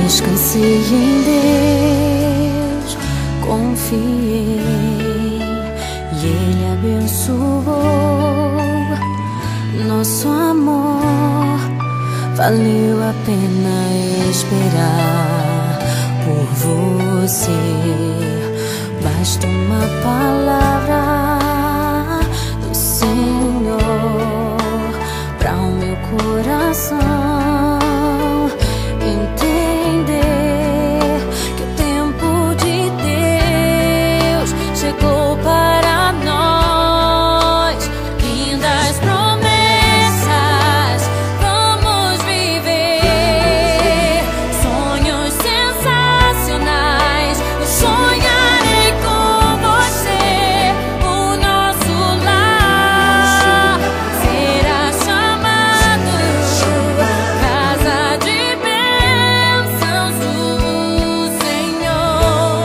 Descansei em Deus, confiei e Ele abençoou nosso amor. Valeu a pena esperar por você. Basta uma palavra do Senhor para o meu coração entender que o tempo de Deus chegou para nós. Lindas promessas vamos viver, sonhos sensacionais. Eu sonharei com você. O nosso lar será chamado casa de bênçãos do Senhor.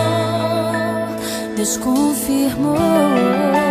Deus confirmou.